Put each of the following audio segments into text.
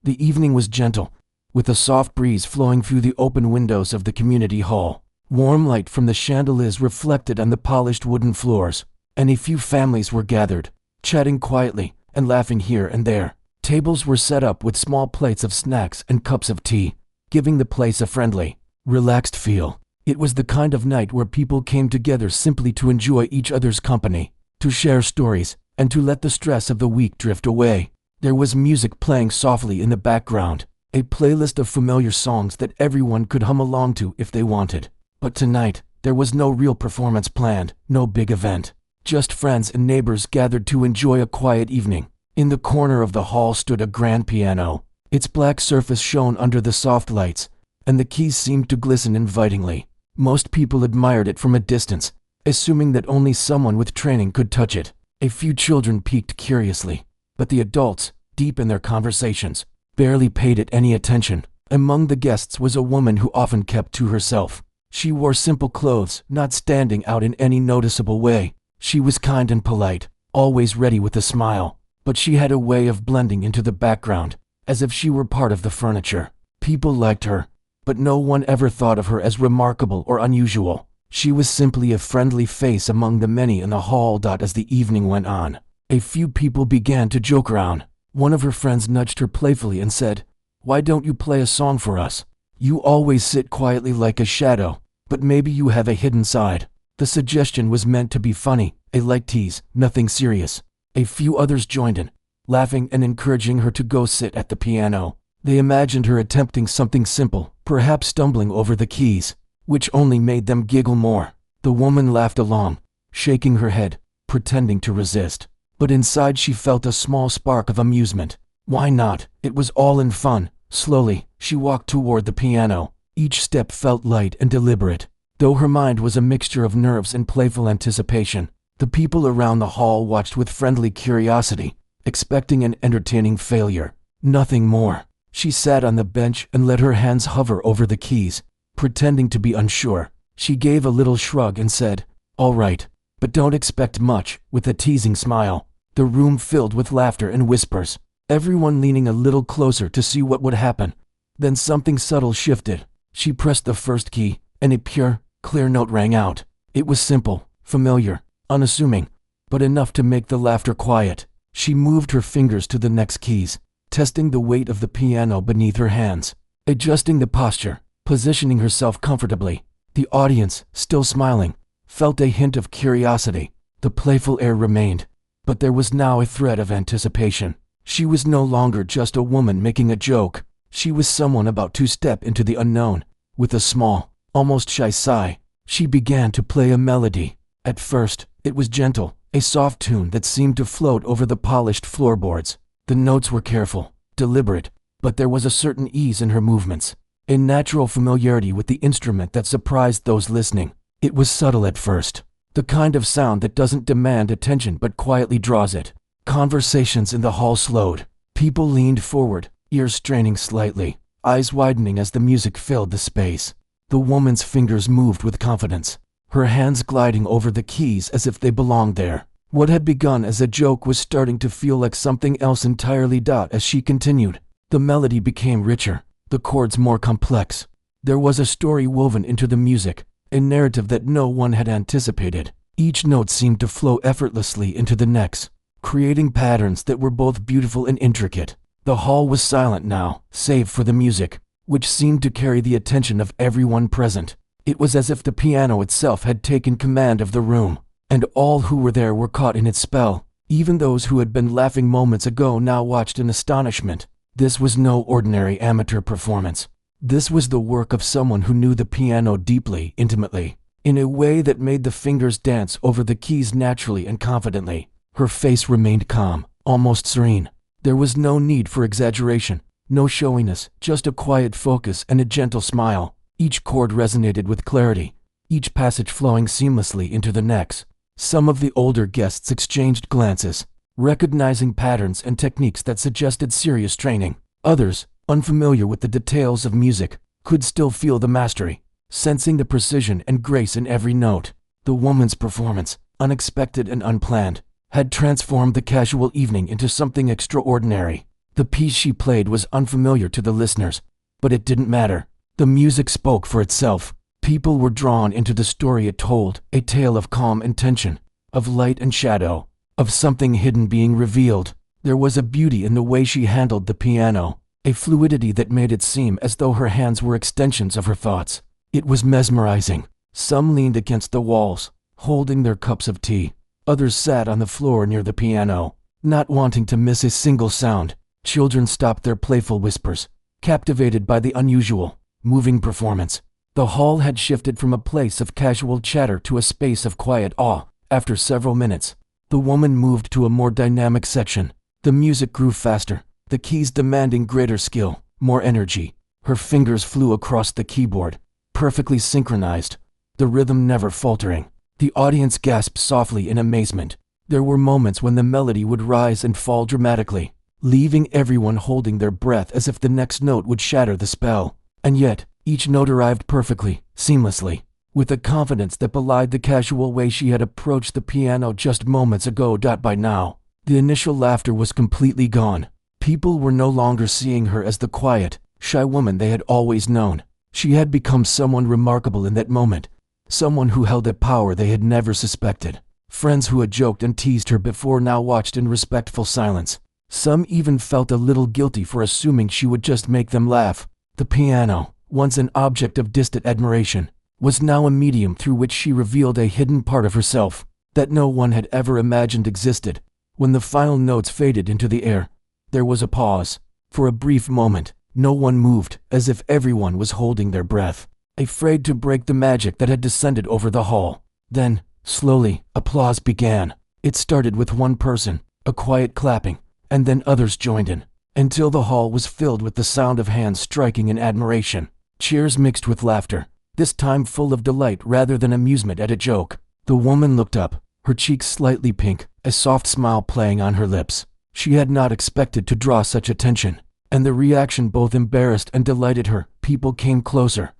The evening was gentle, with a soft breeze flowing through the open windows of the community hall. Warm light from the chandeliers reflected on the polished wooden floors, and a few families were gathered, chatting quietly and laughing here and there. Tables were set up with small plates of snacks and cups of tea, giving the place a friendly, relaxed feel. It was the kind of night where people came together simply to enjoy each other's company, to share stories, and to let the stress of the week drift away. There was music playing softly in the background, a playlist of familiar songs that everyone could hum along to if they wanted. But tonight, there was no real performance planned, no big event. Just friends and neighbors gathered to enjoy a quiet evening. In the corner of the hall stood a grand piano. Its black surface shone under the soft lights, and the keys seemed to glisten invitingly. Most people admired it from a distance, assuming that only someone with training could touch it. A few children peeked curiously, but the adults, deep in their conversations, barely paid it any attention. Among the guests was a woman who often kept to herself. She wore simple clothes, not standing out in any noticeable way. She was kind and polite, always ready with a smile, but she had a way of blending into the background, as if she were part of the furniture. People liked her, but no one ever thought of her as remarkable or unusual. She was simply a friendly face among the many in the hall. As the evening went on, a few people began to joke around. One of her friends nudged her playfully and said, "Why don't you play a song for us? You always sit quietly like a shadow, but maybe you have a hidden side." The suggestion was meant to be funny, a light tease, nothing serious. A few others joined in, laughing and encouraging her to go sit at the piano. They imagined her attempting something simple, perhaps stumbling over the keys, which only made them giggle more. The woman laughed along, shaking her head, pretending to resist. But inside she felt a small spark of amusement. Why not? It was all in fun. Slowly, she walked toward the piano. Each step felt light and deliberate, though her mind was a mixture of nerves and playful anticipation. The people around the hall watched with friendly curiosity, expecting an entertaining failure. Nothing more. She sat on the bench and let her hands hover over the keys, pretending to be unsure. She gave a little shrug and said, "All right, but don't expect much," with a teasing smile. The room filled with laughter and whispers, everyone leaning a little closer to see what would happen. Then something subtle shifted. She pressed the first key, and a pure, clear note rang out. It was simple, familiar, unassuming, but enough to make the laughter quiet. She moved her fingers to the next keys, testing the weight of the piano beneath her hands, adjusting the posture, positioning herself comfortably. The audience, still smiling, felt a hint of curiosity. The playful air remained, but there was now a thread of anticipation. She was no longer just a woman making a joke. She was someone about to step into the unknown. With a small, almost shy sigh, she began to play a melody. At first, it was gentle, a soft tune that seemed to float over the polished floorboards. The notes were careful, deliberate, but there was a certain ease in her movements, a natural familiarity with the instrument that surprised those listening. It was subtle at first, the kind of sound that doesn't demand attention but quietly draws it. Conversations in the hall slowed. People leaned forward, ears straining slightly, eyes widening as the music filled the space. The woman's fingers moved with confidence, her hands gliding over the keys as if they belonged there. What had begun as a joke was starting to feel like something else entirely. As she continued, the melody became richer, the chords more complex. There was a story woven into the music, a narrative that no one had anticipated. Each note seemed to flow effortlessly into the next, creating patterns that were both beautiful and intricate. The hall was silent now, save for the music, which seemed to carry the attention of everyone present. It was as if the piano itself had taken command of the room, and all who were there were caught in its spell. Even those who had been laughing moments ago now watched in astonishment. This was no ordinary amateur performance. This was the work of someone who knew the piano deeply, intimately, in a way that made the fingers dance over the keys naturally and confidently. Her face remained calm, almost serene. There was no need for exaggeration, no showiness, just a quiet focus and a gentle smile. Each chord resonated with clarity, each passage flowing seamlessly into the next. Some of the older guests exchanged glances, recognizing patterns and techniques that suggested serious training. Others, unfamiliar with the details of music, could still feel the mastery, sensing the precision and grace in every note. The woman's performance, unexpected and unplanned, had transformed the casual evening into something extraordinary. The piece she played was unfamiliar to the listeners, but it didn't matter. The music spoke for itself. People were drawn into the story it told, a tale of calm and tension, of light and shadow, of something hidden being revealed. There was a beauty in the way she handled the piano, a fluidity that made it seem as though her hands were extensions of her thoughts. It was mesmerizing. Some leaned against the walls, holding their cups of tea. Others sat on the floor near the piano, not wanting to miss a single sound. Children stopped their playful whispers, captivated by the unusual, moving performance. The hall had shifted from a place of casual chatter to a space of quiet awe. After several minutes, the woman moved to a more dynamic section. The music grew faster, the keys demanding greater skill, more energy. Her fingers flew across the keyboard, perfectly synchronized, the rhythm never faltering. The audience gasped softly in amazement. There were moments when the melody would rise and fall dramatically, leaving everyone holding their breath as if the next note would shatter the spell. And yet, each note arrived perfectly, seamlessly, with a confidence that belied the casual way she had approached the piano just moments ago. By now, the initial laughter was completely gone. People were no longer seeing her as the quiet, shy woman they had always known. She had become someone remarkable in that moment, someone who held a power they had never suspected. Friends who had joked and teased her before now watched in respectful silence. Some even felt a little guilty for assuming she would just make them laugh. The piano, once an object of distant admiration, was now a medium through which she revealed a hidden part of herself that no one had ever imagined existed. When the final notes faded into the air, there was a pause. For a brief moment, no one moved, as if everyone was holding their breath, afraid to break the magic that had descended over the hall. Then, slowly, applause began. It started with one person, a quiet clapping, and then others joined in, until the hall was filled with the sound of hands striking in admiration. Cheers mixed with laughter, this time full of delight rather than amusement at a joke. The woman looked up, her cheeks slightly pink, a soft smile playing on her lips. She had not expected to draw such attention, and the reaction both embarrassed and delighted her. People came closer,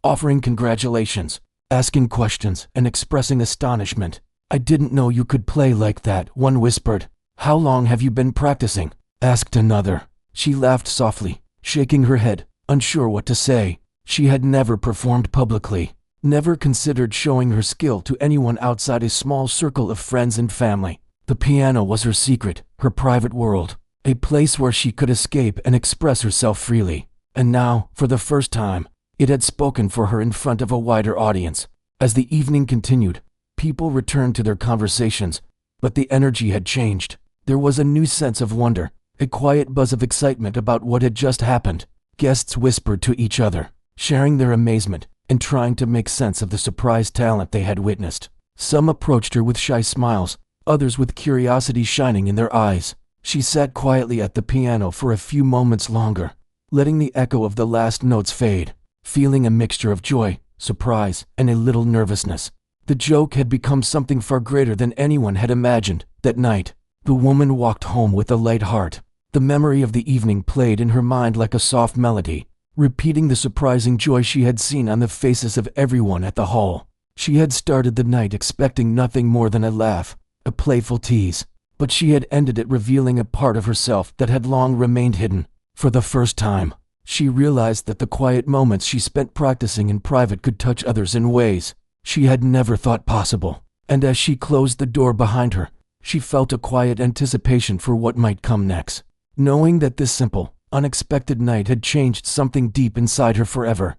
offering congratulations, asking questions, and expressing astonishment. "I didn't know you could play like that," one whispered. "How long have you been practicing?" asked another. She laughed softly, shaking her head, unsure what to say. She had never performed publicly, never considered showing her skill to anyone outside a small circle of friends and family. The piano was her secret, her private world, a place where she could escape and express herself freely. And now, for the first time, it had spoken for her in front of a wider audience. As the evening continued, people returned to their conversations, but the energy had changed. There was a new sense of wonder, a quiet buzz of excitement about what had just happened. Guests whispered to each other, sharing their amazement and trying to make sense of the surprise talent they had witnessed. Some approached her with shy smiles, others with curiosity shining in their eyes. She sat quietly at the piano for a few moments longer, letting the echo of the last notes fade, feeling a mixture of joy, surprise, and a little nervousness. The joke had become something far greater than anyone had imagined. That night, the woman walked home with a light heart. The memory of the evening played in her mind like a soft melody, repeating the surprising joy she had seen on the faces of everyone at the hall. She had started the night expecting nothing more than a laugh, a playful tease, but she had ended it revealing a part of herself that had long remained hidden. For the first time, she realized that the quiet moments she spent practicing in private could touch others in ways she had never thought possible. And as she closed the door behind her, she felt a quiet anticipation for what might come next, knowing that this simple, unexpected night had changed something deep inside her forever.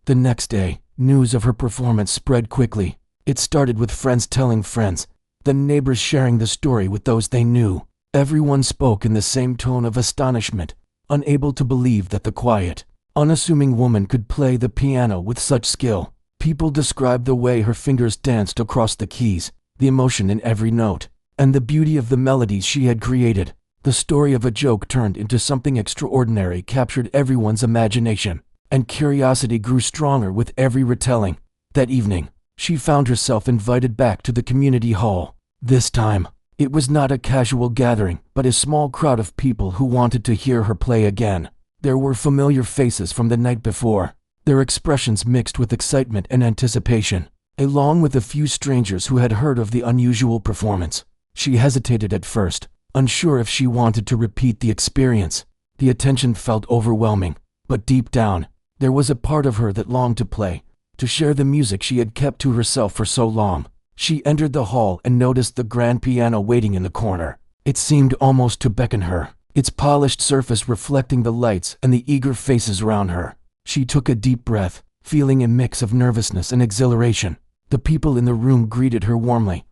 The next day, news of her performance spread quickly. It started with friends telling friends, then neighbors sharing the story with those they knew. Everyone spoke in the same tone of astonishment, unable to believe that the quiet, unassuming woman could play the piano with such skill. People described the way her fingers danced across the keys, the emotion in every note, and the beauty of the melodies she had created. The story of a joke turned into something extraordinary captured everyone's imagination, and curiosity grew stronger with every retelling. That evening, she found herself invited back to the community hall. This time, it was not a casual gathering, but a small crowd of people who wanted to hear her play again. There were familiar faces from the night before, their expressions mixed with excitement and anticipation, along with a few strangers who had heard of the unusual performance. She hesitated at first, unsure if she wanted to repeat the experience, The attention felt overwhelming, but deep down, there was a part of her that longed to play, to share the music she had kept to herself for so long. She entered the hall and noticed the grand piano waiting in the corner. It seemed almost to beckon her, its polished surface reflecting the lights and the eager faces around her. She took a deep breath, feeling a mix of nervousness and exhilaration. The people in the room greeted her warmly,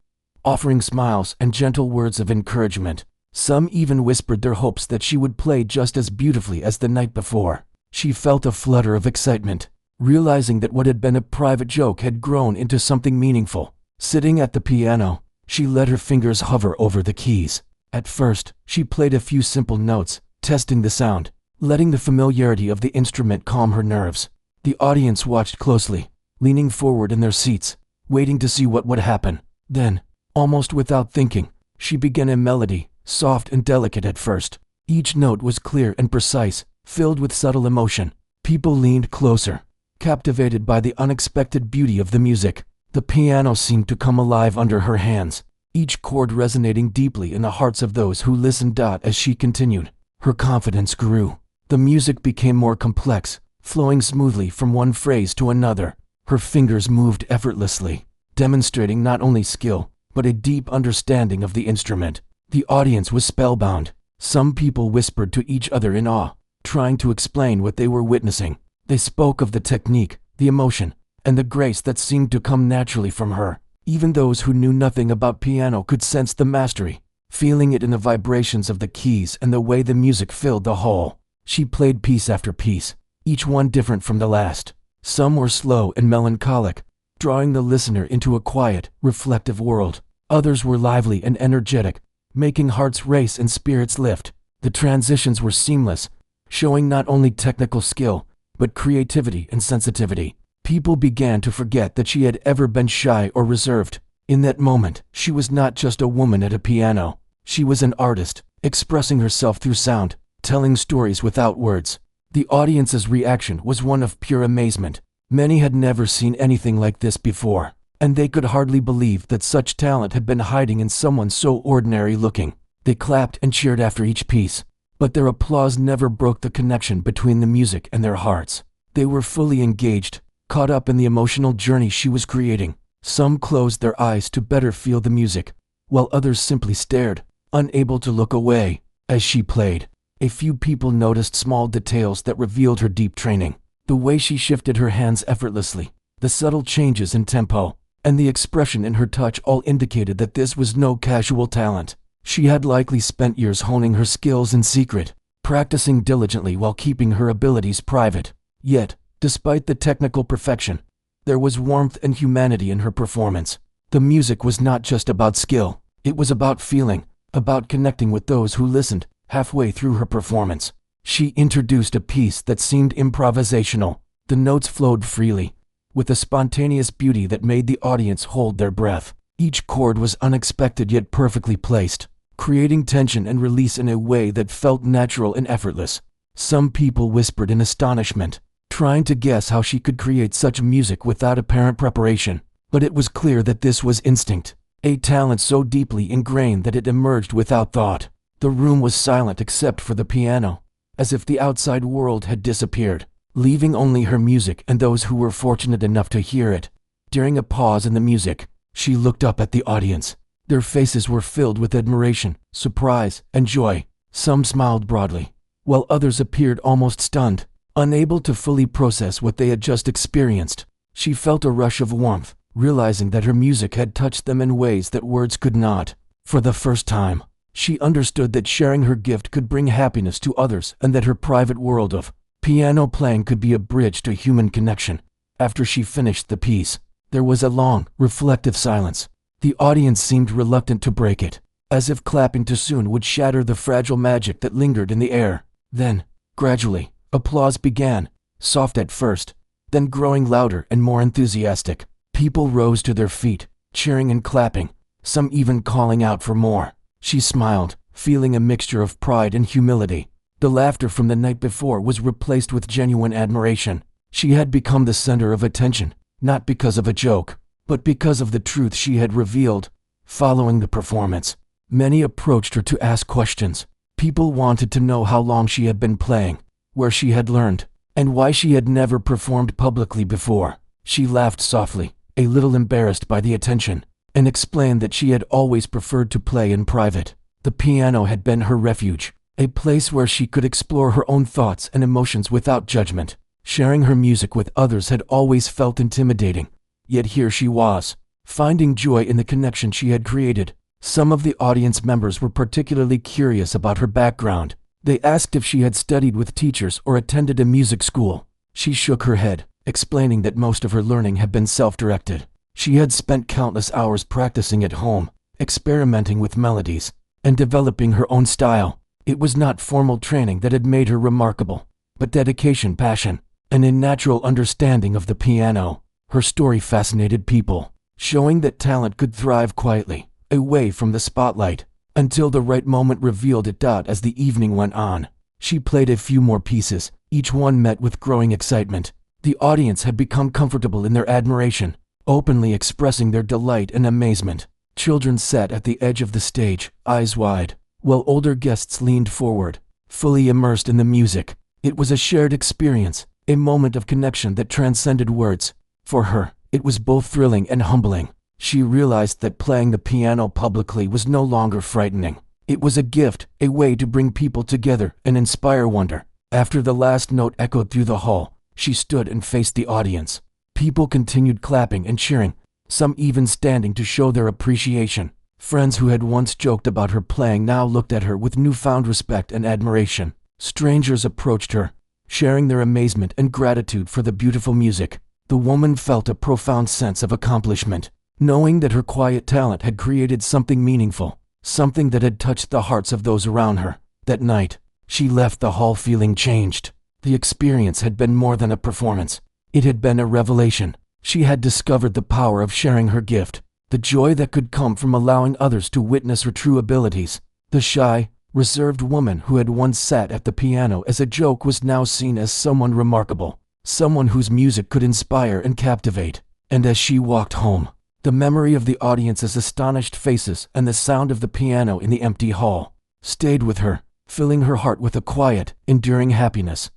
offering smiles and gentle words of encouragement. Some even whispered their hopes that she would play just as beautifully as the night before. She felt a flutter of excitement, realizing that what had been a private joke had grown into something meaningful. Sitting at the piano, she let her fingers hover over the keys. At first, she played a few simple notes, testing the sound, letting the familiarity of the instrument calm her nerves. The audience watched closely, leaning forward in their seats, waiting to see what would happen. Then, almost without thinking, she began a melody, soft and delicate at first. Each note was clear and precise, filled with subtle emotion. People leaned closer, captivated by the unexpected beauty of the music. The piano seemed to come alive under her hands, each chord resonating deeply in the hearts of those who listened. As she continued, her confidence grew. The music became more complex, flowing smoothly from one phrase to another. Her fingers moved effortlessly, demonstrating not only skill, but a deep understanding of the instrument. The audience was spellbound. Some people whispered to each other in awe, trying to explain what they were witnessing. They spoke of the technique, the emotion, and the grace that seemed to come naturally from her. Even those who knew nothing about piano could sense the mastery, feeling it in the vibrations of the keys and the way the music filled the hall. She played piece after piece, each one different from the last. Some were slow and melancholic, drawing the listener into a quiet, reflective world. Others were lively and energetic, making hearts race and spirits lift. The transitions were seamless, showing not only technical skill, but creativity and sensitivity. People began to forget that she had ever been shy or reserved. In that moment, she was not just a woman at a piano. She was an artist, expressing herself through sound, telling stories without words. The audience's reaction was one of pure amazement. Many had never seen anything like this before, and they could hardly believe that such talent had been hiding in someone so ordinary looking. They clapped and cheered after each piece, but their applause never broke the connection between the music and their hearts. They were fully engaged, caught up in the emotional journey she was creating. Some closed their eyes to better feel the music, while others simply stared, unable to look away. As she played, a few people noticed small details that revealed her deep training. The way she shifted her hands effortlessly, the subtle changes in tempo, and the expression in her touch all indicated that this was no casual talent. She had likely spent years honing her skills in secret, practicing diligently while keeping her abilities private. Yet, despite the technical perfection, there was warmth and humanity in her performance. The music was not just about skill, it was about feeling, about connecting with those who listened. Halfway through her performance, she introduced a piece that seemed improvisational. The notes flowed freely, with a spontaneous beauty that made the audience hold their breath. Each chord was unexpected yet perfectly placed, creating tension and release in a way that felt natural and effortless. Some people whispered in astonishment, trying to guess how she could create such music without apparent preparation. But it was clear that this was instinct, a talent so deeply ingrained that it emerged without thought. The room was silent except for the piano, as if the outside world had disappeared, leaving only her music and those who were fortunate enough to hear it. During a pause in the music, she looked up at the audience. Their faces were filled with admiration, surprise, and joy. Some smiled broadly, while others appeared almost stunned, unable to fully process what they had just experienced. She felt a rush of warmth, realizing that her music had touched them in ways that words could not. For the first time, she understood that sharing her gift could bring happiness to others and that her private world of piano playing could be a bridge to human connection. After she finished the piece, there was a long, reflective silence. The audience seemed reluctant to break it, as if clapping too soon would shatter the fragile magic that lingered in the air. Then, gradually, applause began, soft at first, then growing louder and more enthusiastic. People rose to their feet, cheering and clapping, some even calling out for more. She smiled, feeling a mixture of pride and humility. The laughter from the night before was replaced with genuine admiration. She had become the center of attention, not because of a joke, but because of the truth she had revealed. Following the performance, many approached her to ask questions. People wanted to know how long she had been playing, where she had learned, and why she had never performed publicly before. She laughed softly, a little embarrassed by the attention, and explained that she had always preferred to play in private. The piano had been her refuge, a place where she could explore her own thoughts and emotions without judgment. Sharing her music with others had always felt intimidating, yet here she was, finding joy in the connection she had created. Some of the audience members were particularly curious about her background. They asked if she had studied with teachers or attended a music school. She shook her head, explaining that most of her learning had been self-directed. She had spent countless hours practicing at home, experimenting with melodies, and developing her own style. It was not formal training that had made her remarkable, but dedication, passion, and a natural understanding of the piano. Her story fascinated people, showing that talent could thrive quietly, away from the spotlight, until the right moment revealed it. As the evening went on, she played a few more pieces, each one met with growing excitement. The audience had become comfortable in their admiration, openly expressing their delight and amazement. Children sat at the edge of the stage, eyes wide, while older guests leaned forward, fully immersed in the music. It was a shared experience, a moment of connection that transcended words. For her, it was both thrilling and humbling. She realized that playing the piano publicly was no longer frightening. It was a gift, a way to bring people together and inspire wonder. After the last note echoed through the hall, she stood and faced the audience. People continued clapping and cheering, some even standing to show their appreciation. Friends who had once joked about her playing now looked at her with newfound respect and admiration. Strangers approached her, sharing their amazement and gratitude for the beautiful music. The woman felt a profound sense of accomplishment, knowing that her quiet talent had created something meaningful, something that had touched the hearts of those around her. That night, she left the hall feeling changed. The experience had been more than a performance. It had been a revelation. She had discovered the power of sharing her gift, the joy that could come from allowing others to witness her true abilities. The shy, reserved woman who had once sat at the piano as a joke was now seen as someone remarkable, someone whose music could inspire and captivate. And as she walked home, the memory of the audience's astonished faces and the sound of the piano in the empty hall stayed with her, filling her heart with a quiet, enduring happiness.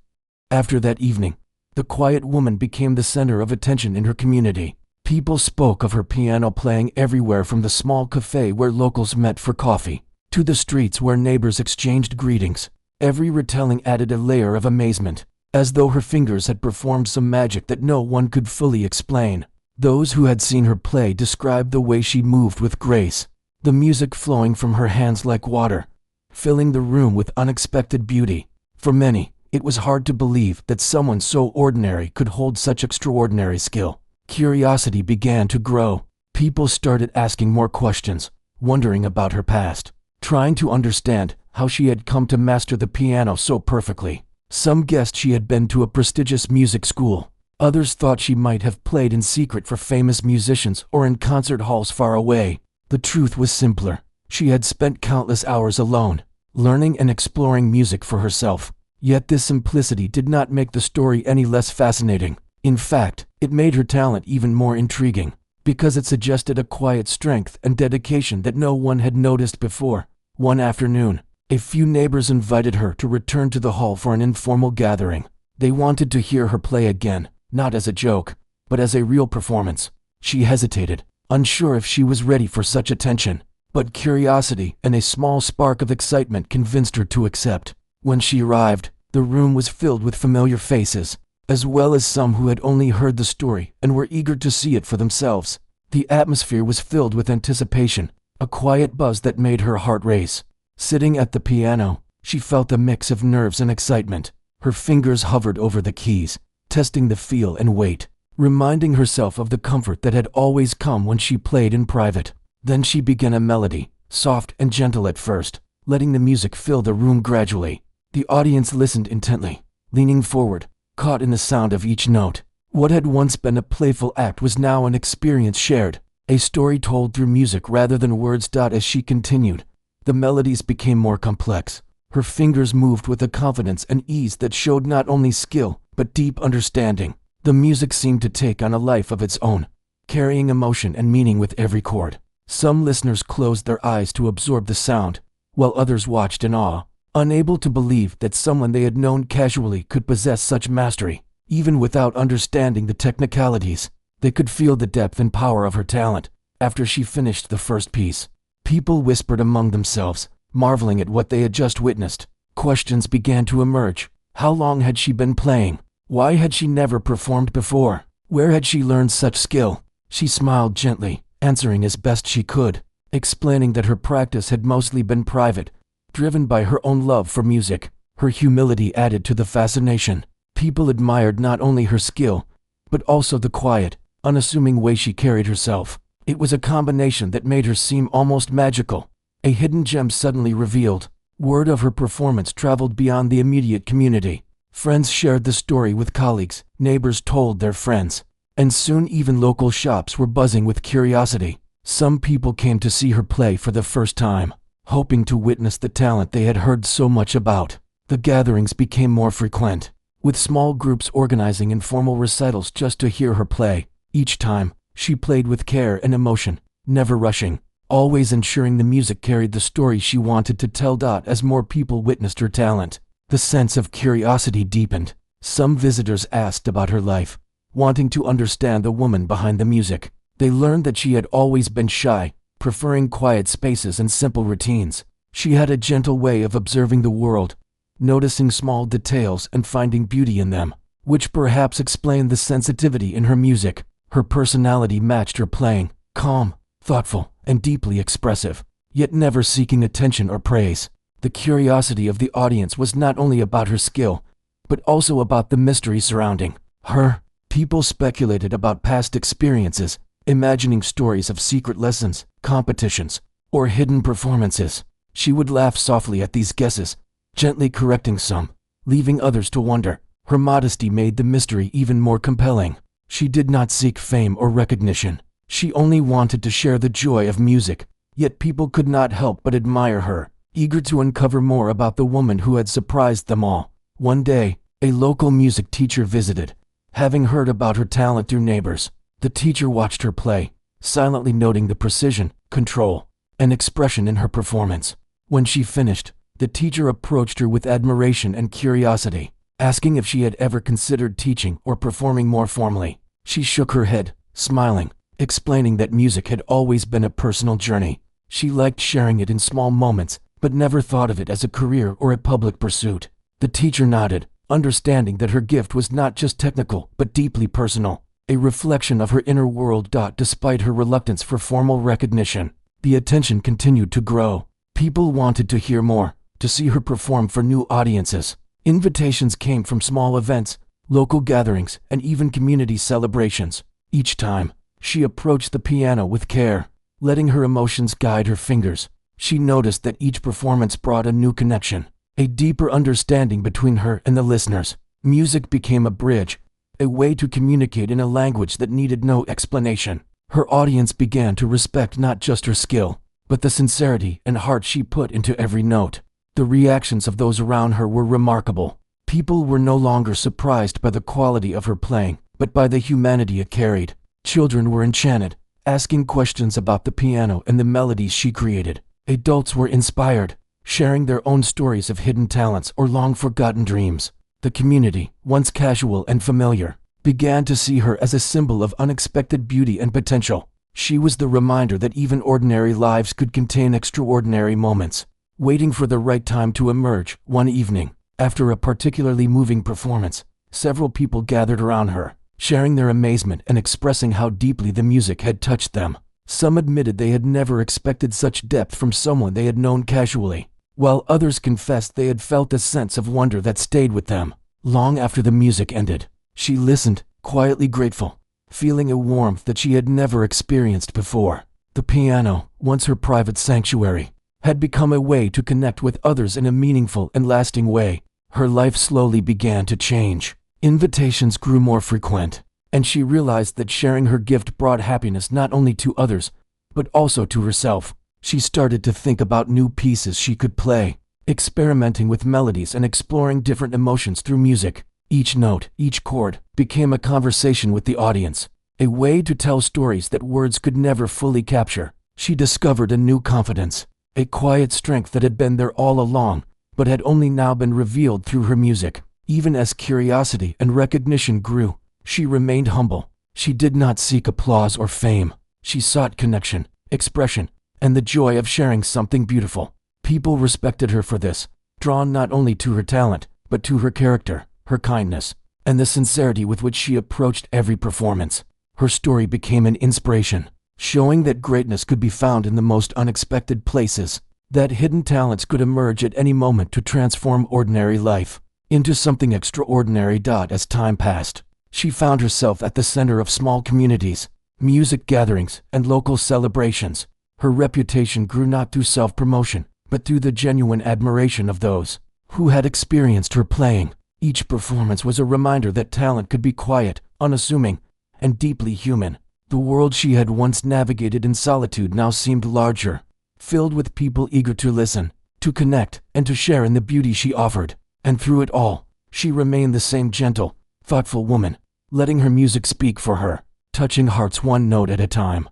After that evening, the quiet woman became the center of attention in her community. People spoke of her piano playing everywhere, from the small cafe where locals met for coffee, to the streets where neighbors exchanged greetings. Every retelling added a layer of amazement, as though her fingers had performed some magic that no one could fully explain. Those who had seen her play described the way she moved with grace, the music flowing from her hands like water, filling the room with unexpected beauty. For many, it was hard to believe that someone so ordinary could hold such extraordinary skill. Curiosity began to grow. People started asking more questions, wondering about her past, trying to understand how she had come to master the piano so perfectly. Some guessed she had been to a prestigious music school. Others thought she might have played in secret for famous musicians or in concert halls far away. The truth was simpler. She had spent countless hours alone, learning and exploring music for herself. Yet this simplicity did not make the story any less fascinating. In fact, it made her talent even more intriguing, because it suggested a quiet strength and dedication that no one had noticed before. One afternoon, a few neighbors invited her to return to the hall for an informal gathering. They wanted to hear her play again, not as a joke, but as a real performance. She hesitated, unsure if she was ready for such attention, but curiosity and a small spark of excitement convinced her to accept. When she arrived, the room was filled with familiar faces, as well as some who had only heard the story and were eager to see it for themselves. The atmosphere was filled with anticipation, a quiet buzz that made her heart race. Sitting at the piano, she felt a mix of nerves and excitement. Her fingers hovered over the keys, testing the feel and weight, reminding herself of the comfort that had always come when she played in private. Then she began a melody, soft and gentle at first, letting the music fill the room gradually. The audience listened intently, leaning forward, caught in the sound of each note. What had once been a playful act was now an experience shared, a story told through music rather than words. As she continued, the melodies became more complex. Her fingers moved with a confidence and ease that showed not only skill, but deep understanding. The music seemed to take on a life of its own, carrying emotion and meaning with every chord. Some listeners closed their eyes to absorb the sound, while others watched in awe, unable to believe that someone they had known casually could possess such mastery. Even without understanding the technicalities, they could feel the depth and power of her talent. After she finished the first piece, people whispered among themselves, marveling at what they had just witnessed. Questions began to emerge. How long had she been playing? Why had she never performed before? Where had she learned such skill? She smiled gently, answering as best she could, explaining that her practice had mostly been private, driven by her own love for music. Her humility added to the fascination. People admired not only her skill, but also the quiet, unassuming way she carried herself. It was a combination that made her seem almost magical. A hidden gem suddenly revealed. Word of her performance traveled beyond the immediate community. Friends shared the story with colleagues, neighbors told their friends, and soon even local shops were buzzing with curiosity. Some people came to see her play for the first time, hoping to witness the talent they had heard so much about. The gatherings became more frequent, with small groups organizing informal recitals just to hear her play. Each time, she played with care and emotion, never rushing, always ensuring the music carried the story she wanted to tell. As more people witnessed her talent, the sense of curiosity deepened. Some visitors asked about her life, wanting to understand the woman behind the music. They learned that she had always been shy, preferring quiet spaces and simple routines. She had a gentle way of observing the world, noticing small details and finding beauty in them, which perhaps explained the sensitivity in her music. Her personality matched her playing, calm, thoughtful, and deeply expressive, yet never seeking attention or praise. The curiosity of the audience was not only about her skill, but also about the mystery surrounding her. People speculated about past experiences, imagining stories of secret lessons, competitions, or hidden performances. She would laugh softly at these guesses, gently correcting some, leaving others to wonder. Her modesty made the mystery even more compelling. She did not seek fame or recognition. She only wanted to share the joy of music, yet people could not help but admire her, eager to uncover more about the woman who had surprised them all. One day, a local music teacher visited, having heard about her talent through neighbors. The teacher watched her play, silently noting the precision, control, and expression in her performance. When she finished, the teacher approached her with admiration and curiosity, asking if she had ever considered teaching or performing more formally. She shook her head, smiling, explaining that music had always been a personal journey. She liked sharing it in small moments, but never thought of it as a career or a public pursuit. The teacher nodded, understanding that her gift was not just technical, but deeply personal, a reflection of her inner world. Despite her reluctance for formal recognition, the attention continued to grow. People wanted to hear more, to see her perform for new audiences. Invitations came from small events, local gatherings, and even community celebrations. Each time, she approached the piano with care, letting her emotions guide her fingers. She noticed that each performance brought a new connection, a deeper understanding between her and the listeners. Music became a bridge, a way to communicate in a language that needed no explanation. Her audience began to respect not just her skill, but the sincerity and heart she put into every note. The reactions of those around her were remarkable. People were no longer surprised by the quality of her playing, but by the humanity it carried. Children were enchanted, asking questions about the piano and the melodies she created. Adults were inspired, sharing their own stories of hidden talents or long-forgotten dreams. The community, once casual and familiar, began to see her as a symbol of unexpected beauty and potential. She was the reminder that even ordinary lives could contain extraordinary moments, waiting for the right time to emerge. One evening, after a particularly moving performance, several people gathered around her, sharing their amazement and expressing how deeply the music had touched them. Some admitted they had never expected such depth from someone they had known casually, while others confessed they had felt a sense of wonder that stayed with them. Long after the music ended, she listened, quietly grateful, feeling a warmth that she had never experienced before. The piano, once her private sanctuary, had become a way to connect with others in a meaningful and lasting way. Her life slowly began to change. Invitations grew more frequent, and she realized that sharing her gift brought happiness not only to others, but also to herself. She started to think about new pieces she could play, experimenting with melodies and exploring different emotions through music. Each note, each chord, became a conversation with the audience, a way to tell stories that words could never fully capture. She discovered a new confidence, a quiet strength that had been there all along, but had only now been revealed through her music. Even as curiosity and recognition grew, she remained humble. She did not seek applause or fame. She sought connection, expression, and the joy of sharing something beautiful. People respected her for this, drawn not only to her talent, but to her character, her kindness, and the sincerity with which she approached every performance. Her story became an inspiration, showing that greatness could be found in the most unexpected places, that hidden talents could emerge at any moment to transform ordinary life into something extraordinary. As time passed, she found herself at the center of small communities, music gatherings, and local celebrations. Her reputation grew not through self-promotion, but through the genuine admiration of those who had experienced her playing. Each performance was a reminder that talent could be quiet, unassuming, and deeply human. The world she had once navigated in solitude now seemed larger, filled with people eager to listen, to connect, and to share in the beauty she offered. And through it all, she remained the same gentle, thoughtful woman, letting her music speak for her, touching hearts one note at a time.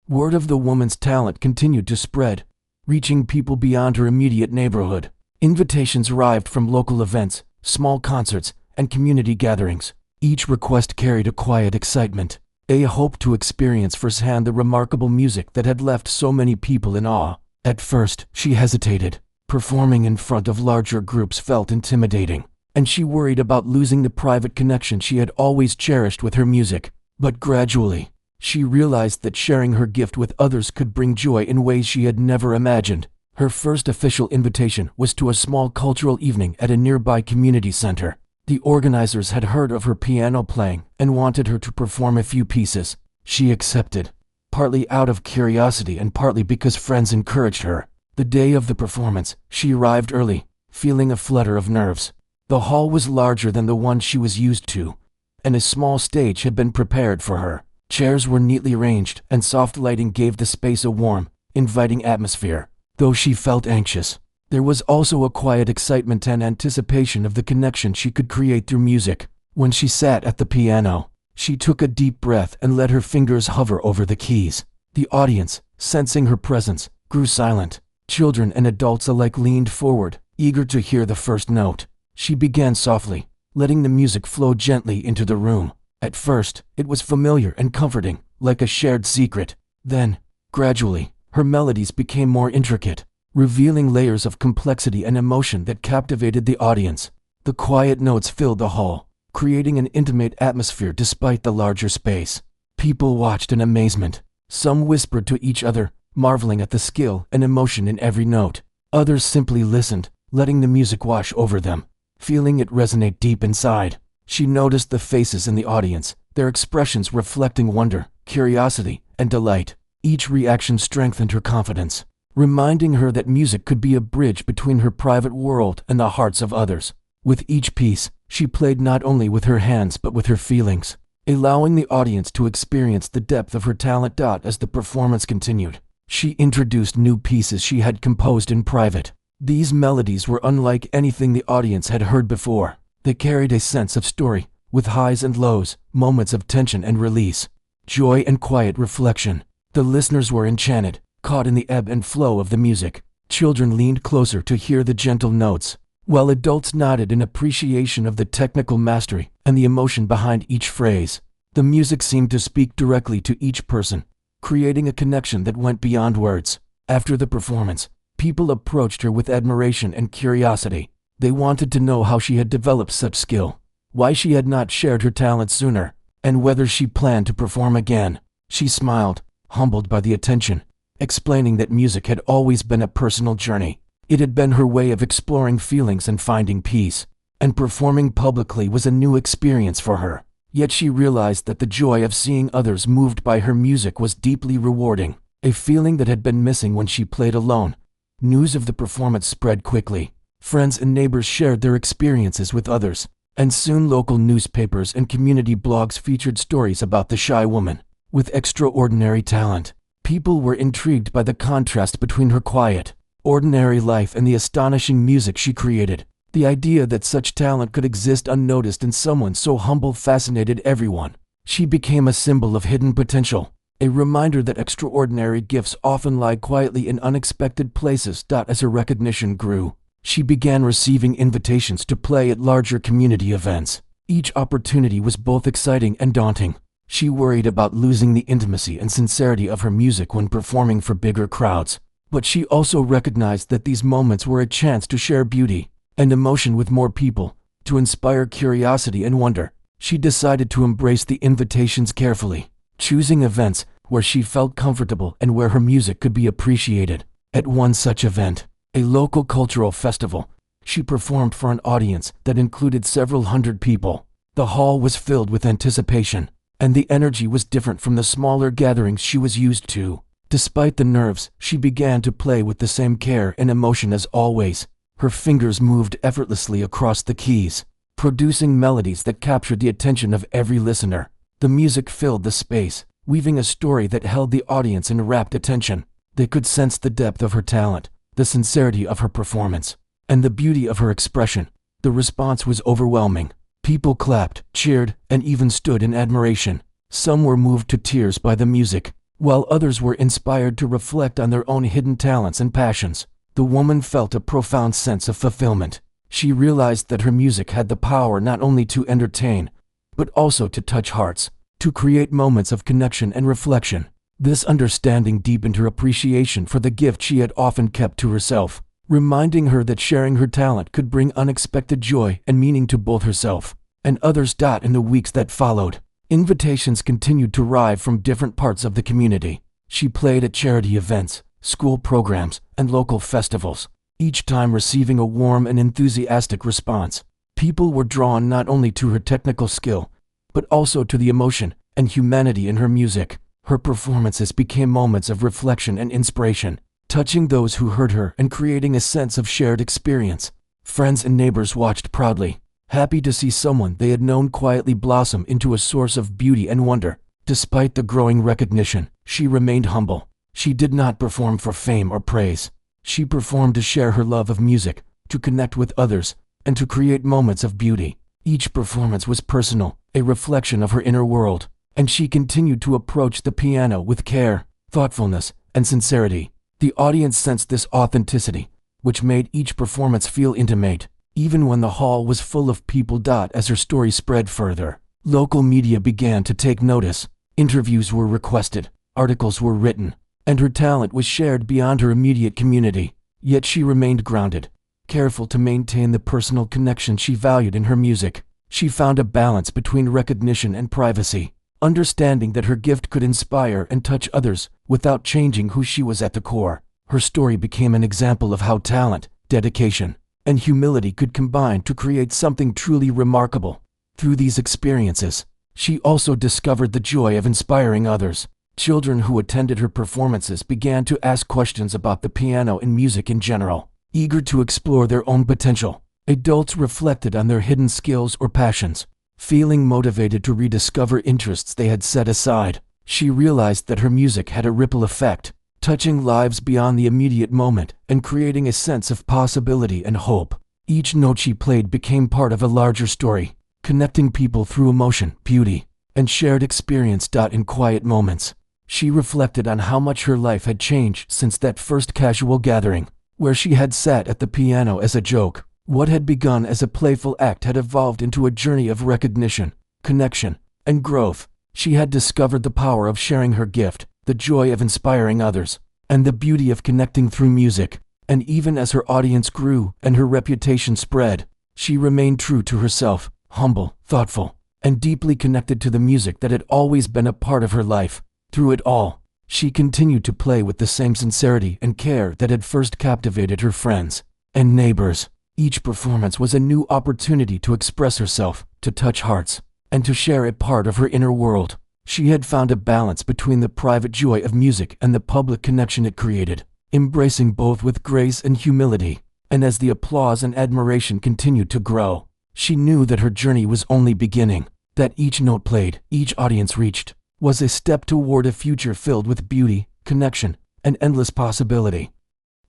Word of the woman's talent continued to spread, reaching people beyond her immediate neighborhood. Invitations arrived from local events, small concerts, and community gatherings. Each request carried a quiet excitement, a hope to experience firsthand the remarkable music that had left so many people in awe. At first, she hesitated. Performing in front of larger groups felt intimidating, and she worried about losing the private connection she had always cherished with her music. But gradually, she realized that sharing her gift with others could bring joy in ways she had never imagined. Her first official invitation was to a small cultural evening at a nearby community center. The organizers had heard of her piano playing and wanted her to perform a few pieces. She accepted, partly out of curiosity and partly because friends encouraged her. The day of the performance, she arrived early, feeling a flutter of nerves. The hall was larger than the one she was used to, and a small stage had been prepared for her. Chairs were neatly arranged, and soft lighting gave the space a warm, inviting atmosphere. Though she felt anxious, there was also a quiet excitement and anticipation of the connection she could create through music. When she sat at the piano, she took a deep breath and let her fingers hover over the keys. The audience, sensing her presence, grew silent. Children and adults alike leaned forward, eager to hear the first note. She began softly, letting the music flow gently into the room. At first, it was familiar and comforting, like a shared secret. Then, gradually, her melodies became more intricate, revealing layers of complexity and emotion that captivated the audience. The quiet notes filled the hall, creating an intimate atmosphere despite the larger space. People watched in amazement. Some whispered to each other, marveling at the skill and emotion in every note. Others simply listened, letting the music wash over them, feeling it resonate deep inside. She noticed the faces in the audience, their expressions reflecting wonder, curiosity, and delight. Each reaction strengthened her confidence, reminding her that music could be a bridge between her private world and the hearts of others. With each piece, she played not only with her hands but with her feelings, allowing the audience to experience the depth of her talent. As the performance continued, she introduced new pieces she had composed in private. These melodies were unlike anything the audience had heard before. They carried a sense of story, with highs and lows, moments of tension and release, joy and quiet reflection. The listeners were enchanted, caught in the ebb and flow of the music. Children leaned closer to hear the gentle notes, while adults nodded in appreciation of the technical mastery and the emotion behind each phrase. The music seemed to speak directly to each person, creating a connection that went beyond words. After the performance, people approached her with admiration and curiosity. They wanted to know how she had developed such skill, why she had not shared her talent sooner, and whether she planned to perform again. She smiled, humbled by the attention, explaining that music had always been a personal journey. It had been her way of exploring feelings and finding peace, and performing publicly was a new experience for her. Yet she realized that the joy of seeing others moved by her music was deeply rewarding, a feeling that had been missing when she played alone. News of the performance spread quickly. Friends and neighbors shared their experiences with others, and soon local newspapers and community blogs featured stories about the shy woman with extraordinary talent. People were intrigued by the contrast between her quiet, ordinary life and the astonishing music she created. The idea that such talent could exist unnoticed in someone so humble fascinated everyone. She became a symbol of hidden potential, a reminder that extraordinary gifts often lie quietly in unexpected places. As her recognition grew, She began receiving invitations to play at larger community events. Each opportunity was both exciting and daunting. She worried about losing the intimacy and sincerity of her music when performing for bigger crowds. But she also recognized that these moments were a chance to share beauty and emotion with more people, to inspire curiosity and wonder. She decided to embrace the invitations carefully, choosing events where she felt comfortable and where her music could be appreciated. At one such event, a local cultural festival, she performed for an audience that included several hundred people. The hall was filled with anticipation, and the energy was different from the smaller gatherings she was used to. Despite the nerves, she began to play with the same care and emotion as always. Her fingers moved effortlessly across the keys, producing melodies that captured the attention of every listener. The music filled the space, weaving a story that held the audience in rapt attention. They could sense the depth of her talent, the sincerity of her performance, and the beauty of her expression. The response was overwhelming. People clapped, cheered, and even stood in admiration. Some were moved to tears by the music, while others were inspired to reflect on their own hidden talents and passions. The woman felt a profound sense of fulfillment. She realized that her music had the power not only to entertain, but also to touch hearts, to create moments of connection and reflection. This understanding deepened her appreciation for the gift she had often kept to herself, reminding her that sharing her talent could bring unexpected joy and meaning to both herself and others. In the weeks that followed, invitations continued to arrive from different parts of the community. She played at charity events, school programs, and local festivals, each time receiving a warm and enthusiastic response. People were drawn not only to her technical skill, but also to the emotion and humanity in her music. Her performances became moments of reflection and inspiration, touching those who heard her and creating a sense of shared experience. Friends and neighbors watched proudly, happy to see someone they had known quietly blossom into a source of beauty and wonder. Despite the growing recognition, she remained humble. She did not perform for fame or praise. She performed to share her love of music, to connect with others, and to create moments of beauty. Each performance was personal, a reflection of her inner world, and she continued to approach the piano with care, thoughtfulness, and sincerity. The audience sensed this authenticity, which made each performance feel intimate, even when the hall was full of people. As her story spread further, local media began to take notice. Interviews were requested, articles were written, and her talent was shared beyond her immediate community. Yet she remained grounded, careful to maintain the personal connection she valued in her music. She found a balance between recognition and privacy, understanding that her gift could inspire and touch others without changing who she was at the core. Her story became an example of how talent, dedication, and humility could combine to create something truly remarkable. Through these experiences, she also discovered the joy of inspiring others. Children who attended her performances began to ask questions about the piano and music in general, eager to explore their own potential. Adults reflected on their hidden skills or passions, feeling motivated to rediscover interests they had set aside. She realized that her music had a ripple effect, touching lives beyond the immediate moment and creating a sense of possibility and hope. Each note she played became part of a larger story, connecting people through emotion, beauty, and shared experience. In quiet moments, she reflected on how much her life had changed since that first casual gathering, where she had sat at the piano as a joke. What had begun as a playful act had evolved into a journey of recognition, connection, and growth. She had discovered the power of sharing her gift, the joy of inspiring others, and the beauty of connecting through music. And even as her audience grew and her reputation spread, she remained true to herself, humble, thoughtful, and deeply connected to the music that had always been a part of her life. Through it all, she continued to play with the same sincerity and care that had first captivated her friends and neighbors. Each performance was a new opportunity to express herself, to touch hearts, and to share a part of her inner world. She had found a balance between the private joy of music and the public connection it created, embracing both with grace and humility. And as the applause and admiration continued to grow, she knew that her journey was only beginning, that each note played, each audience reached, was a step toward a future filled with beauty, connection, and endless possibility.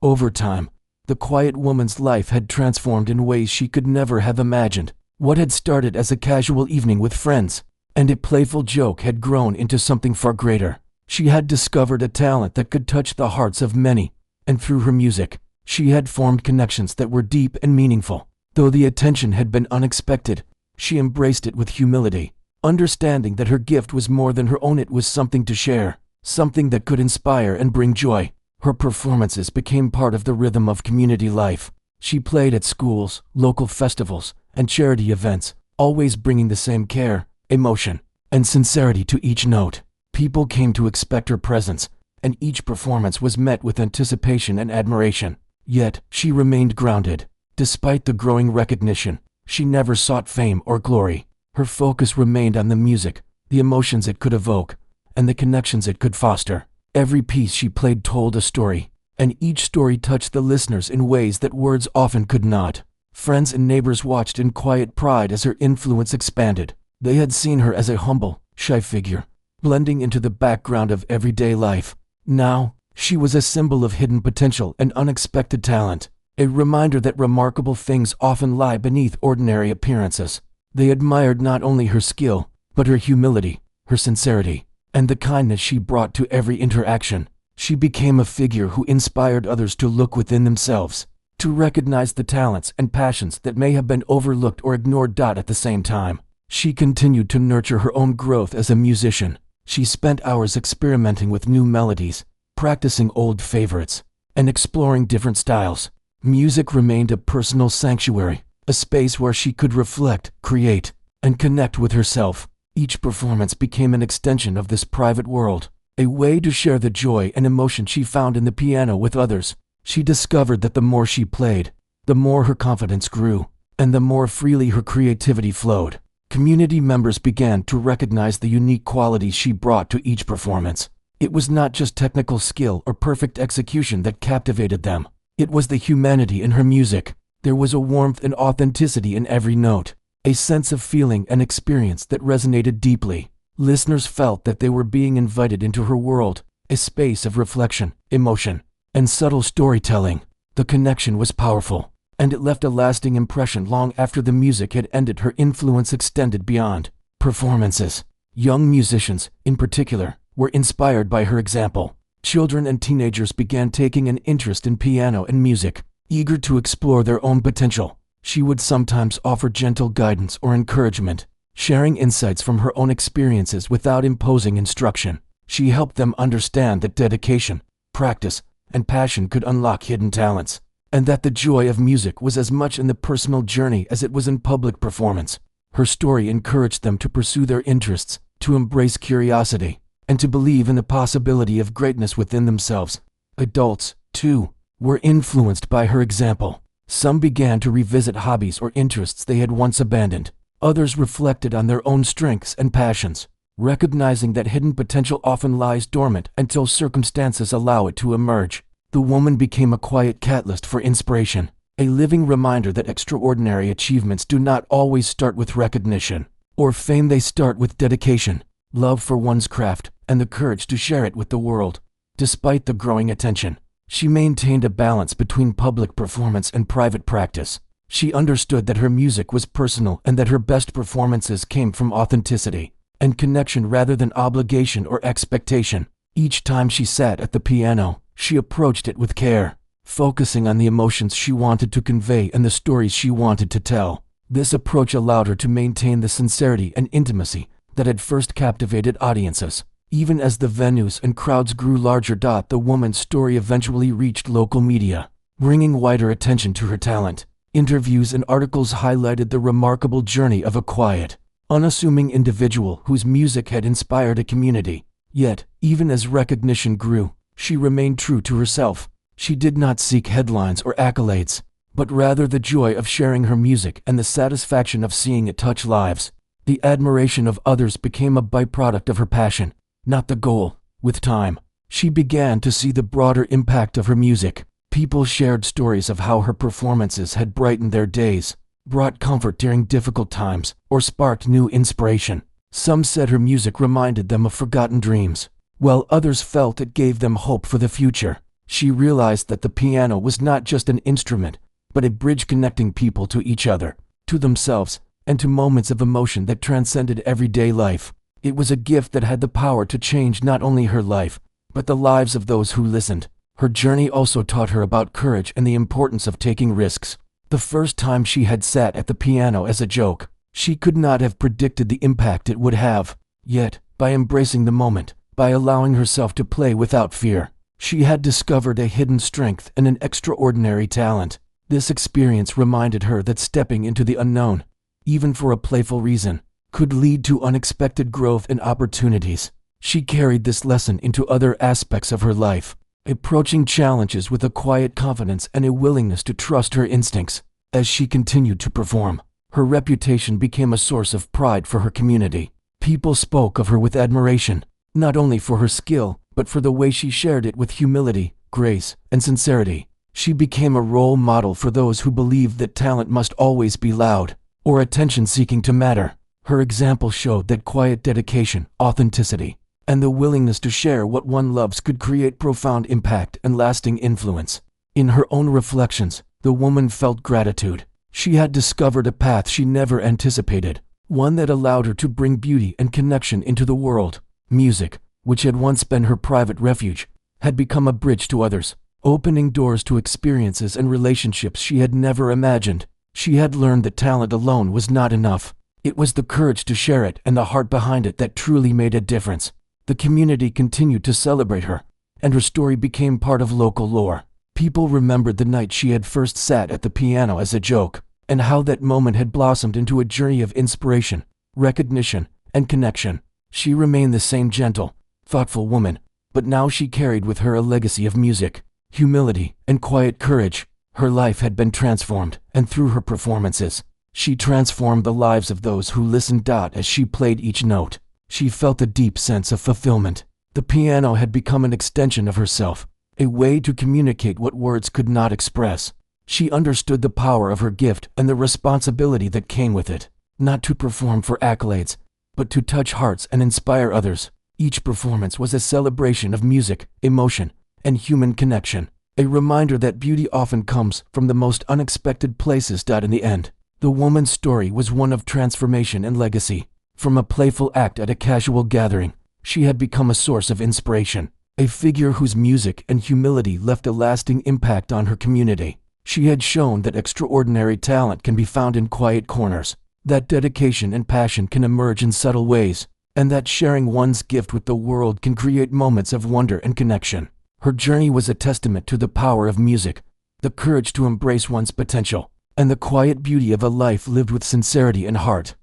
Over time, the quiet woman's life had transformed in ways she could never have imagined. What had started as a casual evening with friends and a playful joke had grown into something far greater. She had discovered a talent that could touch the hearts of many, and through her music, She had formed connections that were deep and meaningful. Though the attention had been unexpected, she embraced it with humility, understanding that her gift was more than her own. It was something to share, something that could inspire and bring joy. Her performances became part of the rhythm of community life. She played at schools, local festivals, and charity events, always bringing the same care, emotion, and sincerity to each note. People came to expect her presence, and each performance was met with anticipation and admiration. Yet, she remained grounded. Despite the growing recognition, she never sought fame or glory. Her focus remained on the music, the emotions it could evoke, and the connections it could foster. Every piece she played told a story, and each story touched the listeners in ways that words often could not. Friends and neighbors watched in quiet pride as her influence expanded. They had seen her as a humble, shy figure, blending into the background of everyday life. Now, she was a symbol of hidden potential and unexpected talent, a reminder that remarkable things often lie beneath ordinary appearances. They admired not only her skill, but her humility, her sincerity, and the kindness she brought to every interaction. She became a figure who inspired others to look within themselves, to recognize the talents and passions that may have been overlooked or ignored. At the same time, she continued to nurture her own growth as a musician. She spent hours experimenting with new melodies, practicing old favorites, and exploring different styles. Music remained a personal sanctuary, a space where she could reflect, create, and connect with herself. Each performance became an extension of this private world, a way to share the joy and emotion she found in the piano with others. She discovered that the more she played, the more her confidence grew, and the more freely her creativity flowed. Community members began to recognize the unique qualities she brought to each performance. It was not just technical skill or perfect execution that captivated them. It was the humanity in her music. There was a warmth and authenticity in every note, a sense of feeling and experience that resonated deeply. Listeners felt that they were being invited into her world, a space of reflection, emotion, and subtle storytelling. The connection was powerful, and it left a lasting impression long after the music had ended. Her influence extended beyond performances. Young musicians, in particular, were inspired by her example. Children and teenagers began taking an interest in piano and music, eager to explore their own potential. She would sometimes offer gentle guidance or encouragement, sharing insights from her own experiences without imposing instruction. She helped them understand that dedication, practice, and passion could unlock hidden talents, and that the joy of music was as much in the personal journey as it was in public performance. Her story encouraged them to pursue their interests, to embrace curiosity, and to believe in the possibility of greatness within themselves. Adults, too, were influenced by her example. Some began to revisit hobbies or interests they had once abandoned. Others reflected on their own strengths and passions, recognizing that hidden potential often lies dormant until circumstances allow it to emerge. The woman became a quiet catalyst for inspiration, a living reminder that extraordinary achievements do not always start with recognition or fame. They start with dedication, love for one's craft, and the courage to share it with the world. Despite the growing attention, she maintained a balance between public performance and private practice. She understood that her music was personal and that her best performances came from authenticity and connection rather than obligation or expectation. Each time she sat at the piano, she approached it with care, focusing on the emotions she wanted to convey and the stories she wanted to tell. This approach allowed her to maintain the sincerity and intimacy that had first captivated audiences. Even as the venues and crowds grew larger, the woman's story eventually reached local media, bringing wider attention to her talent. Interviews and articles highlighted the remarkable journey of a quiet, unassuming individual whose music had inspired a community. Yet, even as recognition grew, she remained true to herself. She did not seek headlines or accolades, but rather the joy of sharing her music and the satisfaction of seeing it touch lives. The admiration of others became a byproduct of her passion, not the goal. With time, she began to see the broader impact of her music. People shared stories of how her performances had brightened their days, brought comfort during difficult times, or sparked new inspiration. Some said her music reminded them of forgotten dreams, while others felt it gave them hope for the future. She realized that the piano was not just an instrument, but a bridge connecting people to each other, to themselves, and to moments of emotion that transcended everyday life. It was a gift that had the power to change not only her life, but the lives of those who listened. Her journey also taught her about courage and the importance of taking risks. The first time she had sat at the piano as a joke, she could not have predicted the impact it would have. Yet, by embracing the moment, by allowing herself to play without fear, she had discovered a hidden strength and an extraordinary talent. This experience reminded her that stepping into the unknown, even for a playful reason, could lead to unexpected growth and opportunities. She carried this lesson into other aspects of her life, approaching challenges with a quiet confidence and a willingness to trust her instincts. As she continued to perform, her reputation became a source of pride for her community. People spoke of her with admiration, not only for her skill, but for the way she shared it with humility, grace, and sincerity. She became a role model for those who believed that talent must always be loud or attention-seeking to matter. Her example showed that quiet dedication, authenticity, and the willingness to share what one loves could create profound impact and lasting influence. In her own reflections, the woman felt gratitude. She had discovered a path she never anticipated, one that allowed her to bring beauty and connection into the world. Music, which had once been her private refuge, had become a bridge to others, opening doors to experiences and relationships she had never imagined. She had learned that talent alone was not enough. It was the courage to share it and the heart behind it that truly made a difference. The community continued to celebrate her, and her story became part of local lore. People remembered the night she had first sat at the piano as a joke, and how that moment had blossomed into a journey of inspiration, recognition, and connection. She remained the same gentle, thoughtful woman, but now she carried with her a legacy of music, humility, and quiet courage. Her life had been transformed, and through her performances, she transformed the lives of those who listened. As she played each note, she felt a deep sense of fulfillment. The piano had become an extension of herself, a way to communicate what words could not express. She understood the power of her gift and the responsibility that came with it, not to perform for accolades, but to touch hearts and inspire others. Each performance was a celebration of music, emotion, and human connection, a reminder that beauty often comes from the most unexpected places. In the end, the woman's story was one of transformation and legacy. From a playful act at a casual gathering, she had become a source of inspiration, a figure whose music and humility left a lasting impact on her community. She had shown that extraordinary talent can be found in quiet corners, that dedication and passion can emerge in subtle ways, and that sharing one's gift with the world can create moments of wonder and connection. Her journey was a testament to the power of music, the courage to embrace one's potential, and the quiet beauty of a life lived with sincerity and heart.